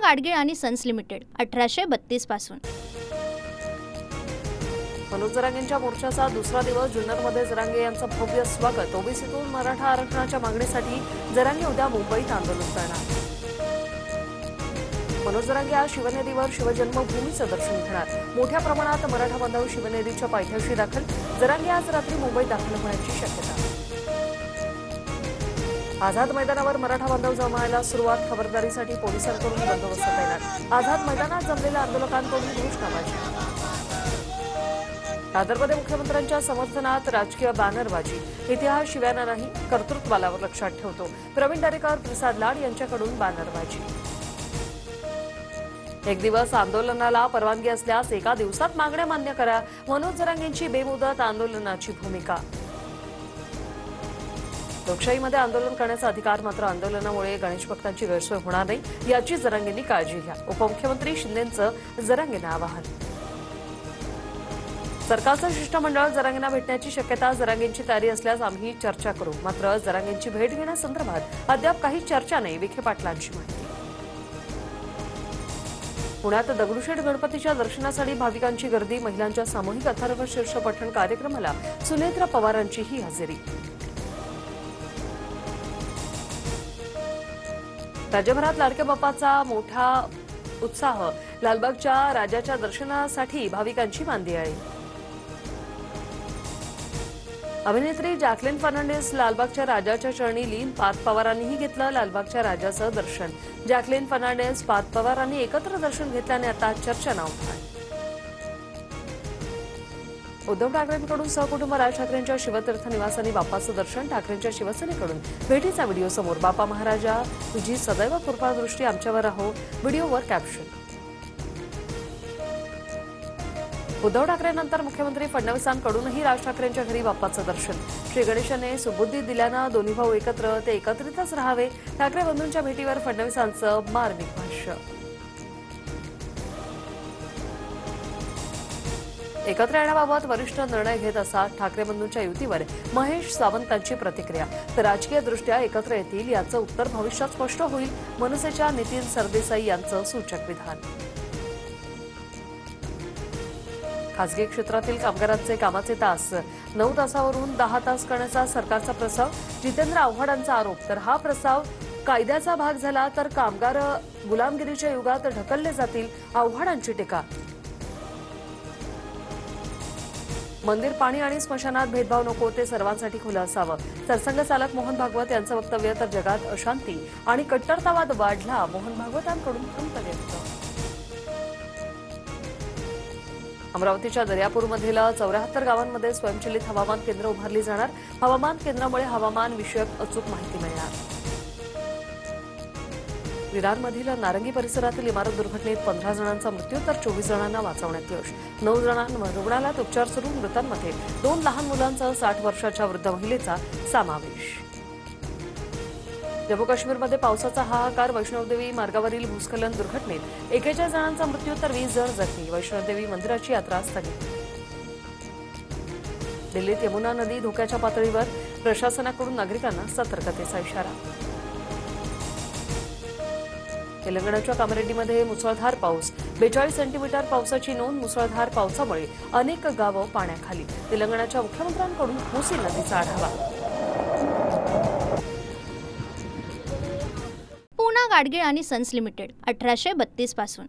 गाडगीळ आणि sons limited 1832 पासून। मनोज जरांगेंच्या मोर्चाचा दुसरा दिवस जुन्नरमध्ये जरांगे यांचं भव्य स्वागत। ओबीसीतून मराठा आरक्षणाच्या मागणीसाठी जरांगे उद्या मुंबईत आंदोलन करणार। मनोज जरांगे आज शिवनेरीवर शिवजन्मभूमीचं दर्शन घेणार। मोठ्या प्रमाणात मराठा बांधव शिवनेरीच्या पायथ्याशी दाखल। जरांगे आज रात्री मुंबईत दाखल होण्याची शक्यता। आझाद मैदानावर मराठा बांधव जमायला सुरुवात। खबरदारीसाठी पोलिसांकडून बंदोबस्त तैनात। आझाद मैदानात जमलेल्या आंदोलकांकडून घोषणाबाजी। दादरमध्ये मुख्यमंत्र्यांच्या समर्थनात राजकीय बॅनरबाजी। इतिहास शिव्याना नाही, कर्तृत्वाला लक्षात ठेवतो। प्रवीण दरेकर, प्रसाद लाड यांच्याकडून बॅनरबाजी। एक दिवस आंदोलनाला परवानगी असल्यास एका दिवसात मागण्या मान्य करा। मनोज जरांगेंची बेमुदत आंदोलनाची भूमिका। लोकशाहीमध्ये आंदोलन करण्याचा अधिकार, मात्र आंदोलनामुळे गणेश भक्तांची गैरसोय होणार नाही याची जरांगेंनी काळजी घ्या। उपमुख्यमंत्री शिंदेंचं जरांगेंना आवाहन। सरकारचं शिष्टमंडळ जरांगेंना भेटण्याची शक्यता। जरांगेंची तयारी असल्यास आम्ही चर्चा करू, मात्र जरांगेंची भेट घेण्यासंदर्भात अद्याप काही चर्चा नाही, विखे पाटलांची माहिती। पुण्यात दगडूशेठ गणपतीच्या दर्शनासाठी भाविकांची गर्दी। महिलांच्या सामूहिक अथर्व शीर्ष पठण कार्यक्रमाला सुनेत्रा पवारांचीही हजेरी। राज्यभरात लाडक्या बाप्पाचा मोठा उत्साह। लालबागच्या राजाच्या दर्शनासाठी भाविकांची मांदियाळी। अभिनेत्री जॅकलिन फर्नांडिस लालबागच्या राजाच्या चरणी लीन। पार्थ पवारांनीही घेतलं लालबागच्या राजाचं दर्शन। जॅकलिन फर्नांडिस, पार्थ पवारांनी एकत्र दर्शन घेतल्याने आता चर्चा उठली। उद्धव ठाकरेंकडून सहकुटुंब राज ठाकरेंच्या शिवतीर्थ निवासानी बाप्पाचं दर्शन। ठाकरेंच्या शिवसेनेकडून भेटीचा व्हिडिओ समोर। बाप्पा महाराजा तुझी सदैव कृपादृष्टी आमच्यावर राहो, व्हिडिओवर कॅप्शन। उद्धव ठाकरेंनंतर मुख्यमंत्री फडणवीसांकडूनही राज ठाकरेंच्या घरी बाप्पाचं दर्शन। श्री गणेशाने सुबुद्धी दिल्यानं दोन्ही भाऊ एकत्र, ते एकत्रितच राहावे। ठाकरे बंधूंच्या भेटीवर फडणवीसांचं मार्मिक भाष्य। एकत्र येण्याबाबत वरिष्ठ निर्णय घेत असतात। ठाकरे बंधूंच्या युतीवर महेश सावंतांची प्रतिक्रिया। तर राजकीय दृष्ट्या एकत्र येतील याचं उत्तर भविष्यात स्पष्ट होईल। मनसेच्या नितीन सरदेसाई यांचं सूचक विधान। खासगी क्षेत्रातील कामगारांचे कामाचे तास 9 तासावरून 10 तास करण्याचा सरकारचा प्रस्ताव। जितेंद्र आव्हाडांचा आरोप, तर हा प्रस्ताव कायद्याचा भाग झाला तर कामगार गुलामगिरीच्या युगात ढकलले जातील। आव्हाडांची टीका। मंदिर, पाणी आणि स्मशानात भेदभाव नको, ते सर्वांसाठी खुलं असावं। सरसंघचालक मोहन भागवत यांचं वक्तव्य। तर जगात अशांती आणि कट्टरतावाद वाढला, मोहन भागवतांकडून खंत व्यक्त। अमरावतीच्या दर्यापूरमधील 74 गावांमध्ये स्वयंचलित हवामान केंद्र उभारली जाणार। हवामान केंद्रामुळे हवामान विषयक अचूक माहिती मिळणार। विरारमधील नारंगी परिसरातील इमारत दुर्घटनेत 15 जणांचा मृत्यू, तर 24 जणांना वाचवण्यात यश। 9 जणांवर रुग्णालयात उपचार सुरू। मृतांमध्ये 2 लहान मुलांसह 60 वर्षाच्या वृद्ध महिलेचा समावेश। जम्मू काश्मीरमध्ये पावसाचा हाहाकार। वैष्णोदेवी मार्गावरील भूस्खलन दुर्घटनेत 41 जणांचा मृत्यू, तर 20 जण जखमी। वैष्णोदेवी मंदिराची यात्रा स्थगित। दिल्लीत यमुना नदी धोक्याच्या पातळीवर। प्रशासनाकडून नागरिकांना सतर्कतेचा इशारा। तेलंगणाच्या कामारेड्डीमध्ये मुसळधार पाऊस। 42 सेंटीमीटर पावसाची नोंद। मुसळधार पावसामुळे अनेक गावं पाण्याखाली। तेलंगणाच्या मुख्यमंत्र्यांकडून मुसी नदीचा आढावा। पूना गाडगीळ आणि सन्स लिमिटेड 1832 पासून।